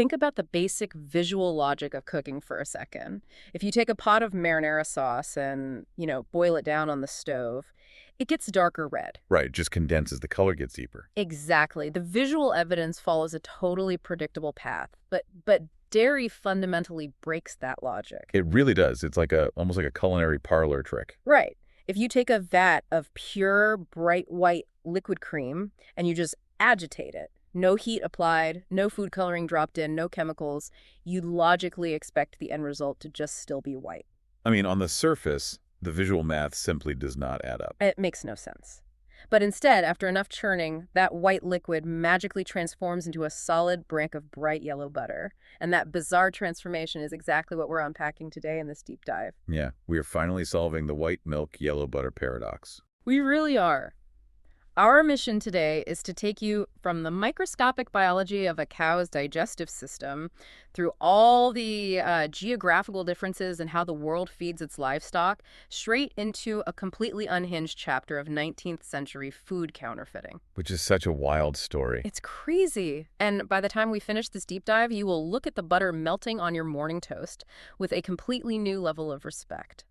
Think about the basic visual logic of cooking for a second. If you take a pot of marinara sauce and, boil it down on the stove, it gets darker red. Right, it just condenses. The color gets deeper. Exactly. The visual evidence follows a totally predictable path, but dairy fundamentally breaks that logic. It really does. It's like almost like a culinary parlor trick. Right. If you take a vat of pure, bright white liquid cream and you just agitate it, no heat applied, no food coloring dropped in, no chemicals, you'd logically expect the end result to just still be white. I mean, on the surface, the visual math simply does not add up. It makes no sense. But instead, after enough churning, that white liquid magically transforms into a solid brick of bright yellow butter. And that bizarre transformation is exactly what we're unpacking today in this deep dive. Yeah, we are finally solving the white milk, yellow butter paradox. We really are. Our mission today is to take you from the microscopic biology of a cow's digestive system through all the geographical differences and how the world feeds its livestock, straight into a completely unhinged chapter of 19th century food counterfeiting. Which is such a wild story. It's crazy. And by the time we finish this deep dive, you will look at the butter melting on your morning toast with a completely new level of respect.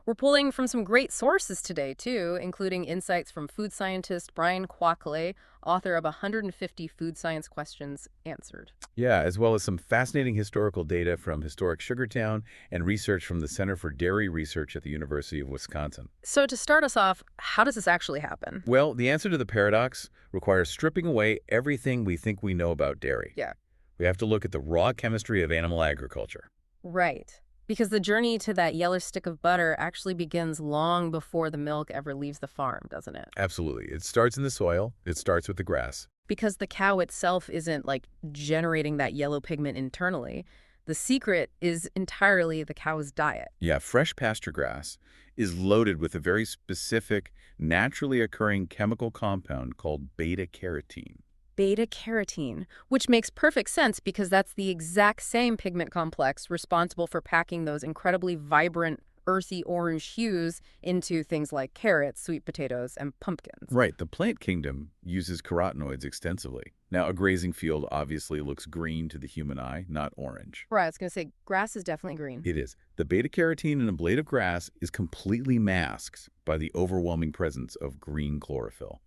We're pulling from some great sources today, too, including insights from food scientist Brian Quackley, author of 150 Food Science Questions Answered. Yeah, as well as some fascinating historical data from historic Sugartown and research from the Center for Dairy Research at the University of Wisconsin. So to start us off, how does this actually happen? Well, the answer to the paradox requires stripping away everything we think we know about dairy. Yeah. We have to look at the raw chemistry of animal agriculture. Right. Because the journey to that yellow stick of butter actually begins long before the milk ever leaves the farm, doesn't it? Absolutely. It starts in the soil. It starts with the grass. Because the cow itself isn't generating that yellow pigment internally. The secret is entirely the cow's diet. Yeah, fresh pasture grass is loaded with a very specific, naturally occurring chemical compound called beta-carotene. Beta-carotene, which makes perfect sense because that's the exact same pigment complex responsible for packing those incredibly vibrant, earthy orange hues into things like carrots, sweet potatoes, and pumpkins. Right. The plant kingdom uses carotenoids extensively. Now, a grazing field obviously looks green to the human eye, not orange. Right, I was going to say, grass is definitely green. It is. The beta-carotene in a blade of grass is completely masked by the overwhelming presence of green chlorophyll.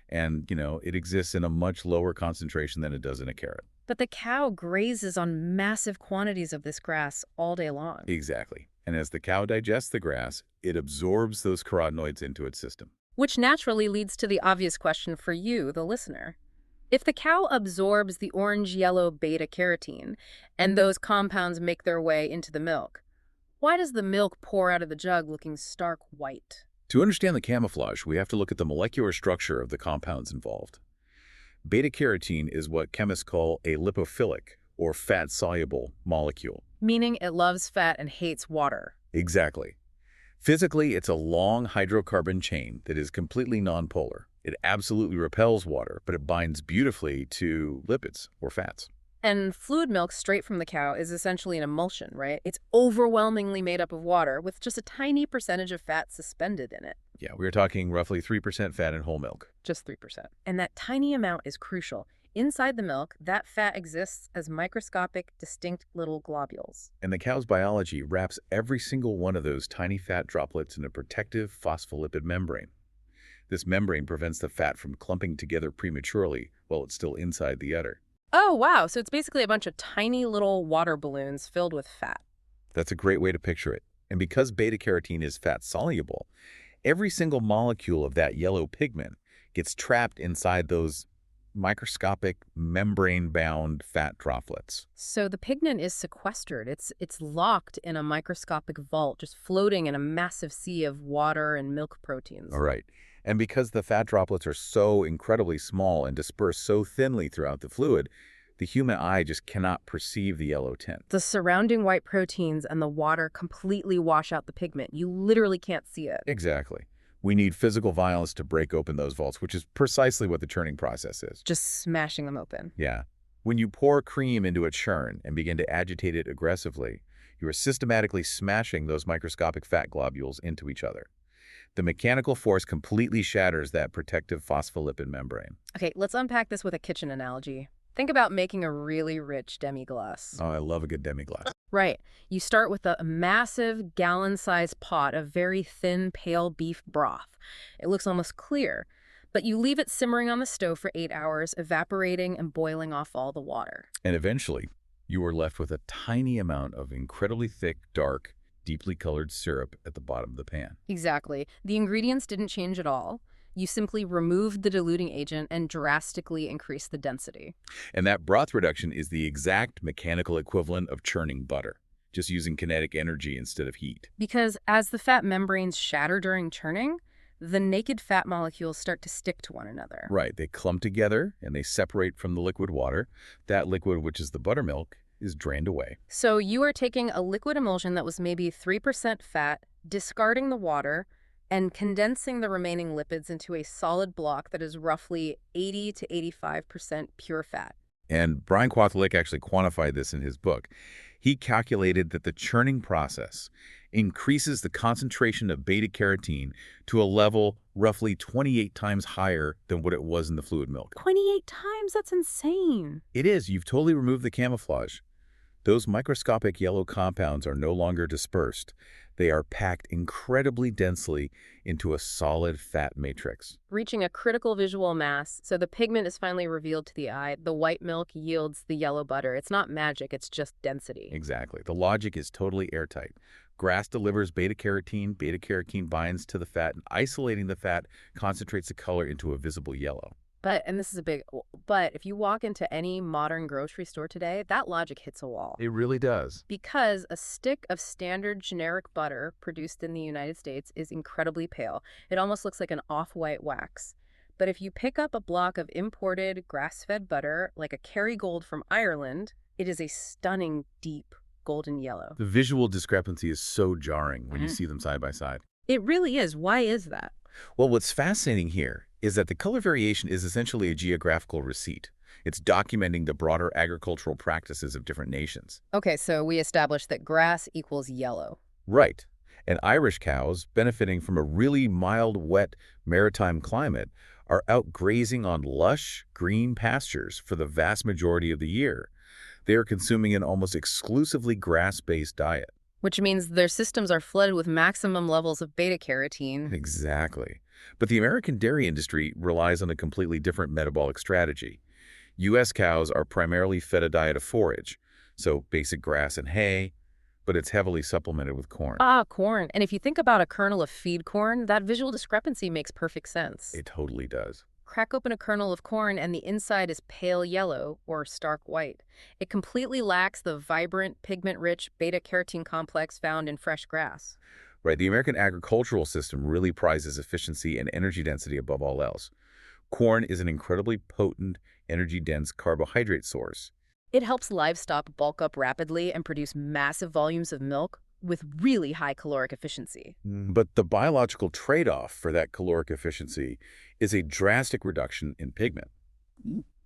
And, it exists in a much lower concentration than it does in a carrot. But the cow grazes on massive quantities of this grass all day long. Exactly. And as the cow digests the grass, it absorbs those carotenoids into its system. Which naturally leads to the obvious question for you, the listener. If the cow absorbs the orange-yellow beta-carotene and those compounds make their way into the milk, why does the milk pour out of the jug looking stark white? To understand the camouflage, we have to look at the molecular structure of the compounds involved. Beta-carotene is what chemists call a lipophilic, or fat-soluble, molecule. Meaning it loves fat and hates water. Exactly. Physically, it's a long hydrocarbon chain that is completely nonpolar. It absolutely repels water, but it binds beautifully to lipids, or fats. And fluid milk straight from the cow is essentially an emulsion, right? It's overwhelmingly made up of water with just a tiny percentage of fat suspended in it. Yeah, we're talking roughly 3% fat in whole milk. Just 3%. And that tiny amount is crucial. Inside the milk, that fat exists as microscopic, distinct little globules. And the cow's biology wraps every single one of those tiny fat droplets in a protective phospholipid membrane. This membrane prevents the fat from clumping together prematurely while it's still inside the udder. Oh, wow. So it's basically a bunch of tiny little water balloons filled with fat. That's a great way to picture it. And because beta-carotene is fat-soluble, every single molecule of that yellow pigment gets trapped inside those microscopic, membrane-bound fat droplets. So the pigment is sequestered. It's locked in a microscopic vault, just floating in a massive sea of water and milk proteins. All right. And because the fat droplets are so incredibly small and disperse so thinly throughout the fluid, the human eye just cannot perceive the yellow tint. The surrounding white proteins and the water completely wash out the pigment. You literally can't see it. Exactly. We need physical violence to break open those vaults, which is precisely what the churning process is. Just smashing them open. Yeah. When you pour cream into a churn and begin to agitate it aggressively, you are systematically smashing those microscopic fat globules into each other. The mechanical force completely shatters that protective phospholipid membrane. Okay, let's unpack this with a kitchen analogy. Think about making a really rich demi-glace. Oh, I love a good demi-glace. Right. You start with a massive gallon-sized pot of very thin, pale beef broth. It looks almost clear, but you leave it simmering on the stove for 8 hours, evaporating and boiling off all the water. And eventually, you are left with a tiny amount of incredibly thick, dark, deeply colored syrup at the bottom of the pan. Exactly. The ingredients didn't change at all. You simply removed the diluting agent and drastically increased the density. And that broth reduction is the exact mechanical equivalent of churning butter, just using kinetic energy instead of heat. Because as the fat membranes shatter during churning, the naked fat molecules start to stick to one another. Right, they clump together and they separate from the liquid water. That liquid, which is the buttermilk, is drained away. So you are taking a liquid emulsion that was maybe 3% fat, discarding the water, and condensing the remaining lipids into a solid block that is roughly 80 to 85% pure fat. And Brian Kwatalik actually quantified this in his book. He calculated that the churning process increases the concentration of beta-carotene to a level roughly 28 times higher than what it was in the fluid milk. 28 times? That's insane. It is. You've totally removed the camouflage. Those microscopic yellow compounds are no longer dispersed. They are packed incredibly densely into a solid fat matrix. Reaching a critical visual mass, so the pigment is finally revealed to the eye. The white milk yields the yellow butter. It's not magic, it's just density. Exactly. The logic is totally airtight. Grass delivers beta-carotene. Beta-carotene binds to the fat, and isolating the fat concentrates the color into a visible yellow. And this is a big, but if you walk into any modern grocery store today, that logic hits a wall. It really does. Because a stick of standard generic butter produced in the United States is incredibly pale. It almost looks like an off-white wax. But if you pick up a block of imported grass-fed butter, like a Kerrygold from Ireland, it is a stunning, deep golden yellow. The visual discrepancy is so jarring when you see them side by side. It really is. Why is that? Well, what's fascinating here is that the color variation is essentially a geographical receipt. It's documenting the broader agricultural practices of different nations. Okay, so we established that grass equals yellow. Right. And Irish cows, benefiting from a really mild, wet maritime climate, are out grazing on lush, green pastures for the vast majority of the year. They are consuming an almost exclusively grass-based diet. Which means their systems are flooded with maximum levels of beta-carotene. Exactly. But the American dairy industry relies on a completely different metabolic strategy. U.S. cows are primarily fed a diet of forage, so basic grass and hay, but it's heavily supplemented with corn. Corn. And if you think about a kernel of feed corn, that visual discrepancy makes perfect sense. It totally does. Crack open a kernel of corn and the inside is pale yellow or stark white. It completely lacks the vibrant, pigment-rich beta-carotene complex found in fresh grass. Right, the American agricultural system really prizes efficiency and energy density above all else. Corn is an incredibly potent, energy-dense carbohydrate source. It helps livestock bulk up rapidly and produce massive volumes of milk with really high caloric efficiency. But the biological trade-off for that caloric efficiency is a drastic reduction in pigment.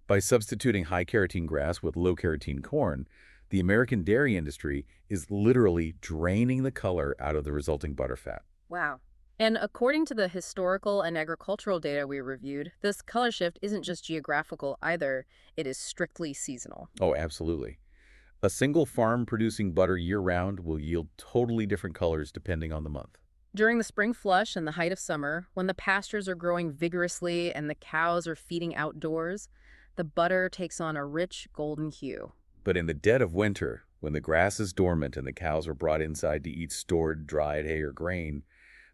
By substituting high-carotene grass with low-carotene corn, the American dairy industry is literally draining the color out of the resulting butterfat. Wow. And according to the historical and agricultural data we reviewed, this color shift isn't just geographical either, it is strictly seasonal. Oh, absolutely. A single farm producing butter year-round will yield totally different colors depending on the month. During the spring flush and the height of summer, when the pastures are growing vigorously and the cows are feeding outdoors, the butter takes on a rich golden hue. But in the dead of winter, when the grass is dormant and the cows are brought inside to eat stored, dried hay or grain,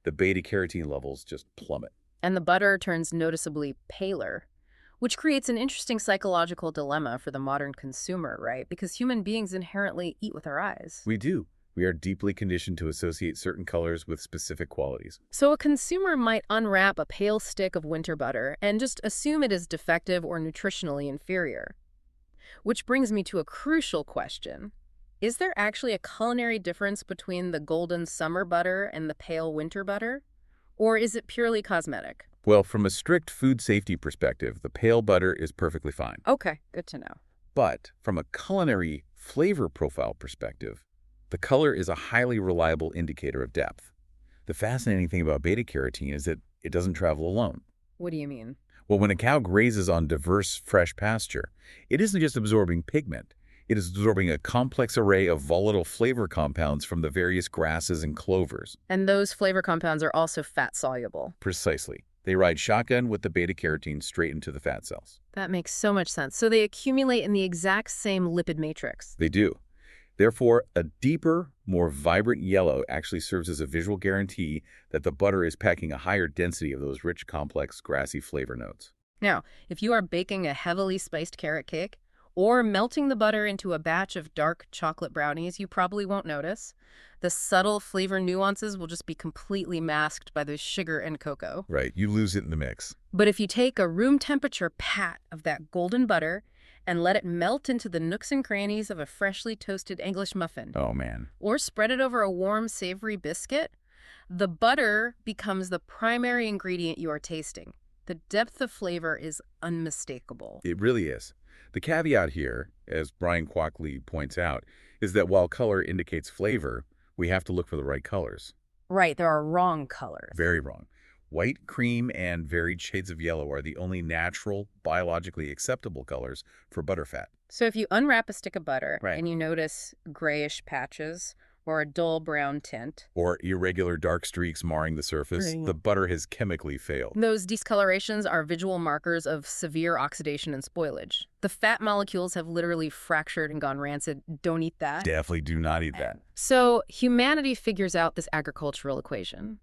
the beta-carotene levels just plummet. And the butter turns noticeably paler, which creates an interesting psychological dilemma for the modern consumer, right? Because human beings inherently eat with our eyes. We do. We are deeply conditioned to associate certain colors with specific qualities. So a consumer might unwrap a pale stick of winter butter and just assume it is defective or nutritionally inferior. Which brings me to a crucial question. Is there actually a culinary difference between the golden summer butter and the pale winter butter? Or is it purely cosmetic? Well, from a strict food safety perspective, the pale butter is perfectly fine. Okay, good to know. But from a culinary flavor profile perspective, the color is a highly reliable indicator of depth. The fascinating thing about beta-carotene is that it doesn't travel alone. What do you mean? Well, when a cow grazes on diverse, fresh pasture, it isn't just absorbing pigment. It is absorbing a complex array of volatile flavor compounds from the various grasses and clovers. And those flavor compounds are also fat-soluble. Precisely. They ride shotgun with the beta-carotene straight into the fat cells. That makes so much sense. So they accumulate in the exact same lipid matrix. They do. Therefore, a deeper, more vibrant yellow actually serves as a visual guarantee that the butter is packing a higher density of those rich, complex, grassy flavor notes. Now, if you are baking a heavily spiced carrot cake or melting the butter into a batch of dark chocolate brownies, you probably won't notice. The subtle flavor nuances will just be completely masked by the sugar and cocoa. Right, you lose it in the mix. But if you take a room temperature pat of that golden butter and let it melt into the nooks and crannies of a freshly toasted English muffin, Oh, man. or spread it over a warm, savory biscuit, the butter becomes the primary ingredient you are tasting. The depth of flavor is unmistakable. It really is. The caveat here, as Brian Quackley points out, is that while color indicates flavor, we have to look for the right colors. Right, there are wrong colors. Very wrong. White, cream, and varied shades of yellow are the only natural, biologically acceptable colors for butterfat. So if you unwrap a stick of butter Right. and you notice grayish patches or a dull brown tint, Or irregular dark streaks marring the surface, Right. the butter has chemically failed. those discolorations are visual markers of severe oxidation and spoilage. The fat molecules have literally fractured and gone rancid. Don't eat that. Definitely do not eat that. So humanity figures out this agricultural equation.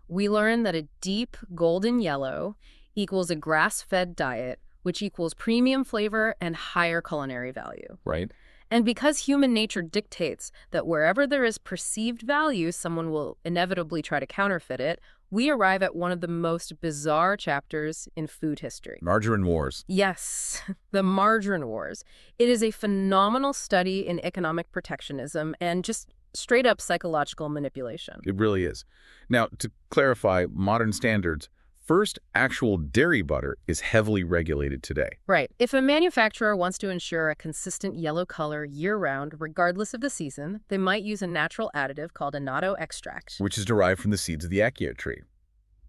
We learn that a deep golden yellow equals a grass-fed diet, which equals premium flavor and higher culinary value. Right? And because human nature dictates that wherever there is perceived value, someone will inevitably try to counterfeit it, we arrive at one of the most bizarre chapters in food history. Margarine wars. Yes, the margarine wars. It is a phenomenal study in economic protectionism and just straight-up psychological manipulation. It really is. Now, to clarify modern standards, first, actual dairy butter is heavily regulated today. Right. If a manufacturer wants to ensure a consistent yellow color year-round, regardless of the season, they might use a natural additive called annatto extract. Which is derived from the seeds of the ackee tree.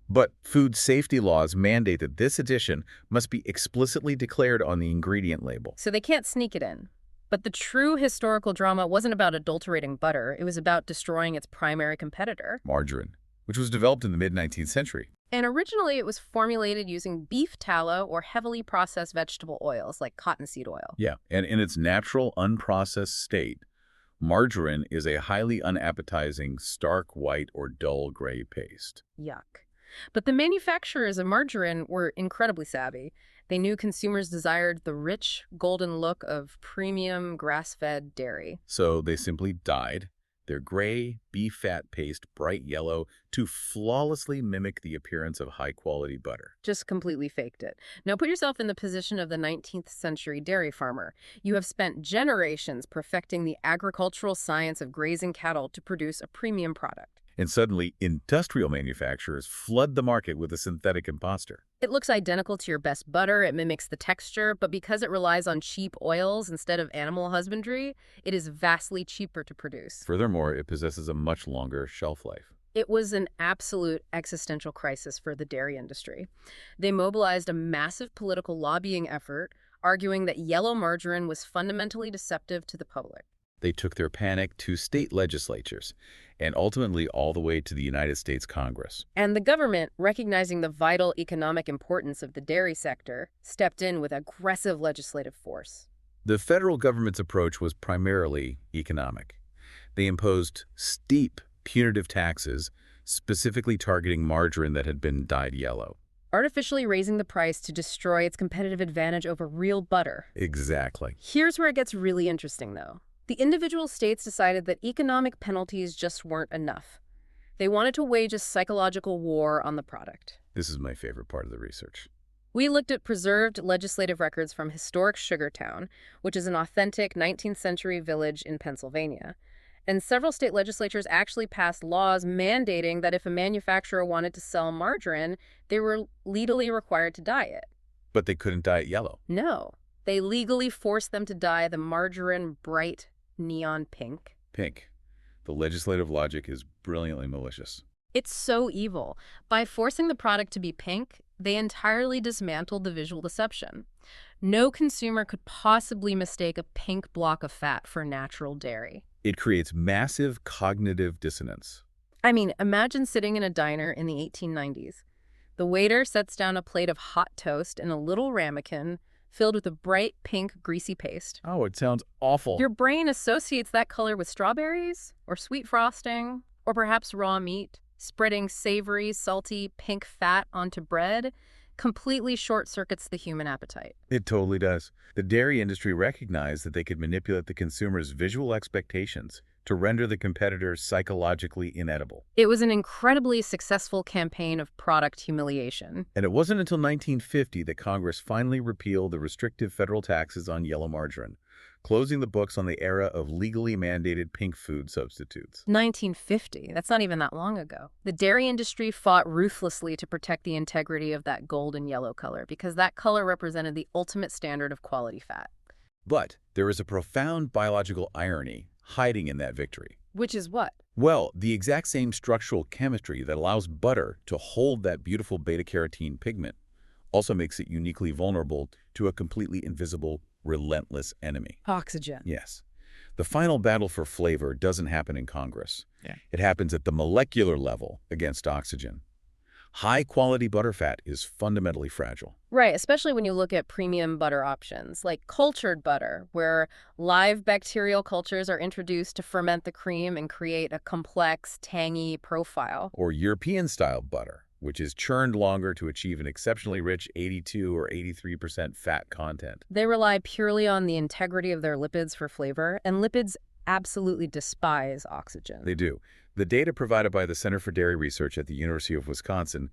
But food safety laws mandate that this addition must be explicitly declared on the ingredient label. So they can't sneak it in. But the true historical drama wasn't about adulterating butter. It was about destroying its primary competitor. Margarine, which was developed in the mid-19th century. And originally it was formulated using beef tallow or heavily processed vegetable oils like cottonseed oil. Yeah, and in its natural, unprocessed state, margarine is a highly unappetizing, stark white or dull gray paste. Yuck. But the manufacturers of margarine were incredibly savvy. They knew consumers desired the rich, golden look of premium grass-fed dairy. So they simply dyed their gray beef fat paste bright yellow to flawlessly mimic the appearance of high-quality butter. Just completely faked it. Now put yourself in the position of the 19th century dairy farmer. You have spent generations perfecting the agricultural science of grazing cattle to produce a premium product. And suddenly, industrial manufacturers flood the market with a synthetic imposter. It looks identical to your best butter, it mimics the texture, but because it relies on cheap oils instead of animal husbandry, it is vastly cheaper to produce. Furthermore, it possesses a much longer shelf life. It was an absolute existential crisis for the dairy industry. They mobilized a massive political lobbying effort, arguing that yellow margarine was fundamentally deceptive to the public. They took their panic to state legislatures and ultimately all the way to the United States Congress. And the government, recognizing the vital economic importance of the dairy sector, stepped in with aggressive legislative force. The federal government's approach was primarily economic. They imposed steep punitive taxes, specifically targeting margarine that had been dyed yellow. Artificially raising the price to destroy its competitive advantage over real butter. Exactly. Here's where it gets really interesting, though. The individual states decided that economic penalties just weren't enough. They wanted to wage a psychological war on the product. This is my favorite part of the research. We looked at preserved legislative records from historic Sugartown, which is an authentic 19th century village in Pennsylvania. And several state legislatures actually passed laws mandating that if a manufacturer wanted to sell margarine, they were legally required to dye it. But they couldn't dye it yellow. No, they legally forced them to dye the margarine bright neon pink. Pink. The legislative logic is brilliantly malicious. It's so evil. By forcing the product to be pink, They entirely dismantled the visual deception. No consumer could possibly mistake a pink block of fat for natural dairy. It creates massive cognitive dissonance. I mean, imagine sitting in a diner in the 1890s. The waiter sets down a plate of hot toast in a little ramekin filled with a bright pink greasy paste. Oh, it sounds awful. Your brain associates that color with strawberries or sweet frosting or perhaps raw meat. Spreading savory, salty, pink fat onto bread completely short-circuits the human appetite. It totally does. The dairy industry recognized that they could manipulate the consumer's visual expectations to render the competitors psychologically inedible. It was an incredibly successful campaign of product humiliation. And it wasn't until 1950 that Congress finally repealed the restrictive federal taxes on yellow margarine, closing the books on the era of legally mandated pink food substitutes. 1950, that's not even that long ago. The dairy industry fought ruthlessly to protect the integrity of that golden yellow color because that color represented the ultimate standard of quality fat. But there is a profound biological irony hiding in that victory. Which is what? Well, the exact same structural chemistry that allows butter to hold that beautiful beta-carotene pigment also makes it uniquely vulnerable to a completely invisible, relentless enemy. Oxygen. Yes. The final battle for flavor doesn't happen in Congress. Yeah. It happens at the molecular level against oxygen. High-quality butterfat is fundamentally fragile. Right, especially when you look at premium butter options, like cultured butter, where live bacterial cultures are introduced to ferment the cream and create a complex, tangy profile. Or European-style butter, which is churned longer to achieve an exceptionally rich 82 or 83% fat content. They rely purely on the integrity of their lipids for flavor, and lipids absolutely despise oxygen. They do. The data provided by the Center for Dairy Research at the University of Wisconsin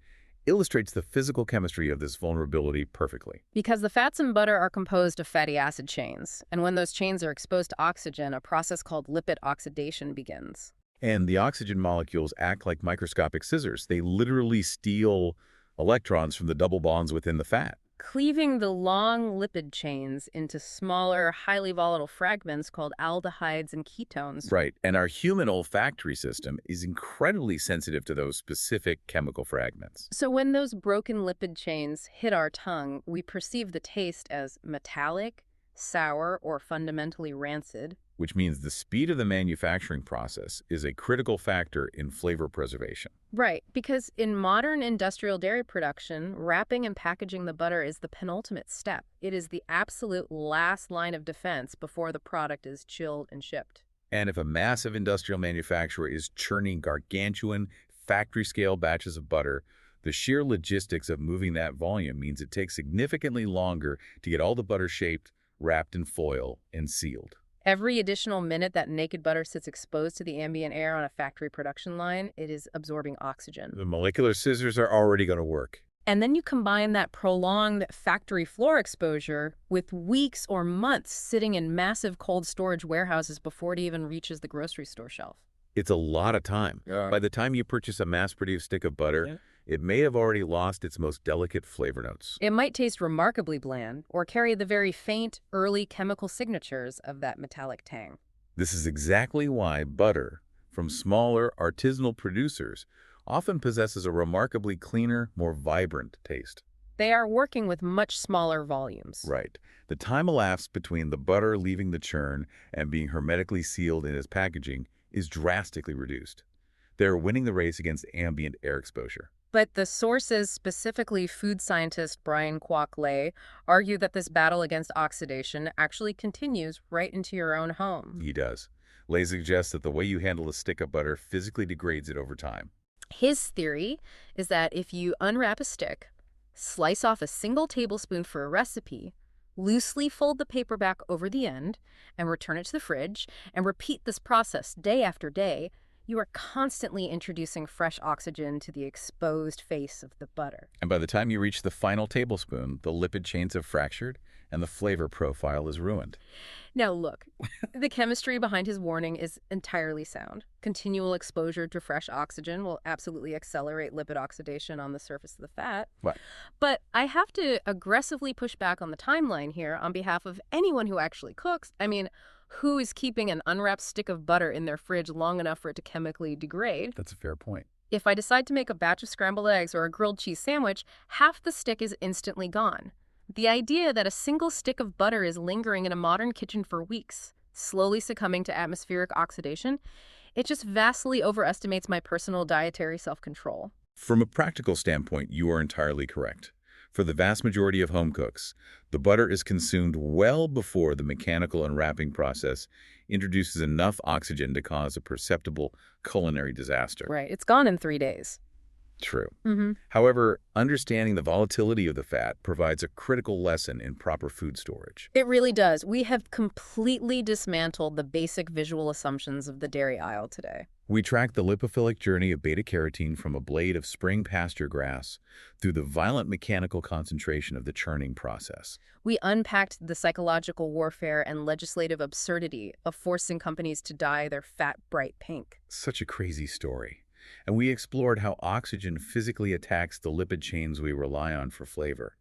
illustrates the physical chemistry of this vulnerability perfectly. Because the fats in butter are composed of fatty acid chains, and when those chains are exposed to oxygen, a process called lipid oxidation begins. And the oxygen molecules act like microscopic scissors. They literally steal electrons from the double bonds within the fat, Cleaving the long lipid chains into smaller, highly volatile fragments called aldehydes and ketones. Right. And our human olfactory system is incredibly sensitive to those specific chemical fragments. So when those broken lipid chains hit our tongue, we perceive the taste as metallic, sour, or fundamentally rancid. Which means the speed of the manufacturing process is a critical factor in flavor preservation. Right, because in modern industrial dairy production, wrapping and packaging the butter is the penultimate step. It is the absolute last line of defense before the product is chilled and shipped. And if a massive industrial manufacturer is churning gargantuan factory-scale batches of butter, the sheer logistics of moving that volume means it takes significantly longer to get all the butter shaped, wrapped in foil, and sealed. Every additional minute that naked butter sits exposed to the ambient air on a factory production line, it is absorbing oxygen. The molecular scissors are already going to work. And then you combine that prolonged factory floor exposure with weeks or months sitting in massive cold storage warehouses before it even reaches the grocery store shelf. It's a lot of time. Yeah. By the time you purchase a mass-produced stick of butter, it may have already lost its most delicate flavor notes. It might taste remarkably bland or carry the very faint, early chemical signatures of that metallic tang. This is exactly why butter from smaller artisanal producers often possesses a remarkably cleaner, more vibrant taste. They are working with much smaller volumes. Right. The time elapsed between the butter leaving the churn and being hermetically sealed in its packaging is drastically reduced. They're winning the race against ambient air exposure. But the sources, specifically food scientist Brian Kwok-Lay, argue that this battle against oxidation actually continues right into your own home. He does. Lay suggests that the way you handle a stick of butter physically degrades it over time. His theory is that if you unwrap a stick, slice off a single tablespoon for a recipe, loosely fold the paper back over the end, and return it to the fridge, and repeat this process day after day, you are constantly introducing fresh oxygen to the exposed face of the butter. And by the time you reach the final tablespoon, the lipid chains have fractured and the flavor profile is ruined. Now look, the chemistry behind his warning is entirely sound. Continual exposure to fresh oxygen will absolutely accelerate lipid oxidation on the surface of the fat. Right. But I have to aggressively push back on the timeline here on behalf of anyone who actually cooks. I mean, who is keeping an unwrapped stick of butter in their fridge long enough for it to chemically degrade? That's a fair point. If I decide to make a batch of scrambled eggs or a grilled cheese sandwich, half the stick is instantly gone. The idea that a single stick of butter is lingering in a modern kitchen for weeks, slowly succumbing to atmospheric oxidation, it just vastly overestimates my personal dietary self-control. From a practical standpoint, you are entirely correct. For the vast majority of home cooks, the butter is consumed well before the mechanical unwrapping process introduces enough oxygen to cause a perceptible culinary disaster. Right, it's gone in 3 days. True. Mm-hmm. However, understanding the volatility of the fat provides a critical lesson in proper food storage. It really does. We have completely dismantled the basic visual assumptions of the dairy aisle today. We track the lipophilic journey of beta-carotene from a blade of spring pasture grass through the violent mechanical concentration of the churning process. We unpacked the psychological warfare and legislative absurdity of forcing companies to dye their fat bright pink. Such a crazy story. And we explored how oxygen physically attacks the lipid chains we rely on for flavor.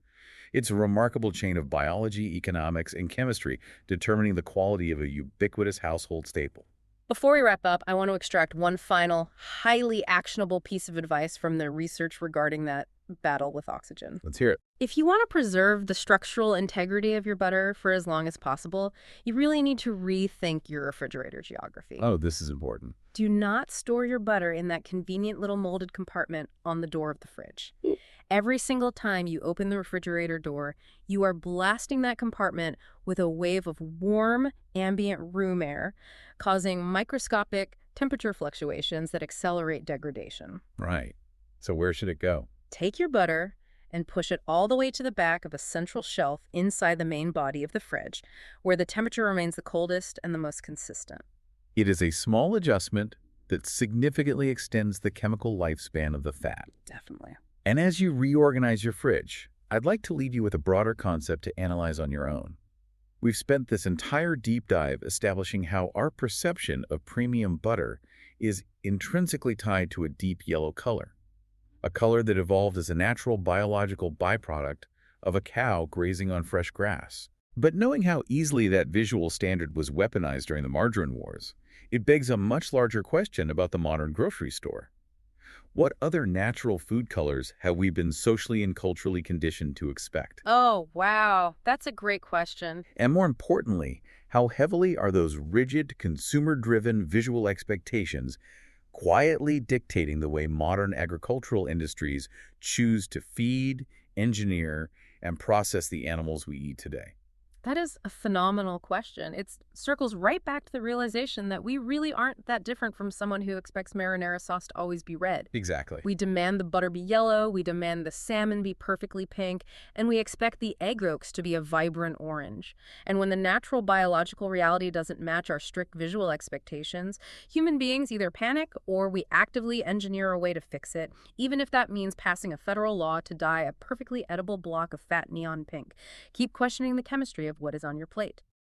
It's a remarkable chain of biology, economics, and chemistry determining the quality of a ubiquitous household staple. Before we wrap up, I want to extract one final, highly actionable piece of advice from the research regarding that battle with oxygen. Let's hear it. If you want to preserve the structural integrity of your butter for as long as possible, you really need to rethink your refrigerator geography. Oh, this is important. Do not store your butter in that convenient little molded compartment on the door of the fridge. Every single time you open the refrigerator door, you are blasting that compartment with a wave of warm, ambient room air, causing microscopic temperature fluctuations that accelerate degradation. Right. So where should it go? Take your butter and push it all the way to the back of a central shelf inside the main body of the fridge, where the temperature remains the coldest and the most consistent. It is a small adjustment that significantly extends the chemical lifespan of the fat. Definitely. And as you reorganize your fridge, I'd like to leave you with a broader concept to analyze on your own. We've spent this entire deep dive establishing how our perception of premium butter is intrinsically tied to a deep yellow color, a color that evolved as a natural biological byproduct of a cow grazing on fresh grass. But knowing how easily that visual standard was weaponized during the margarine wars, it begs a much larger question about the modern grocery store. What other natural food colors have we been socially and culturally conditioned to expect? Oh, wow. That's a great question. And more importantly, how heavily are those rigid, consumer-driven visual expectations quietly dictating the way modern agricultural industries choose to feed, engineer, and process the animals we eat today? That is a phenomenal question. It circles right back to the realization that we really aren't that different from someone who expects marinara sauce to always be red. Exactly. We demand the butter be yellow, we demand the salmon be perfectly pink, and we expect the egg yolks to be a vibrant orange. And when the natural biological reality doesn't match our strict visual expectations, human beings either panic or we actively engineer a way to fix it, even if that means passing a federal law to dye a perfectly edible block of fat neon pink. Keep questioning the chemistry of what is on your plate.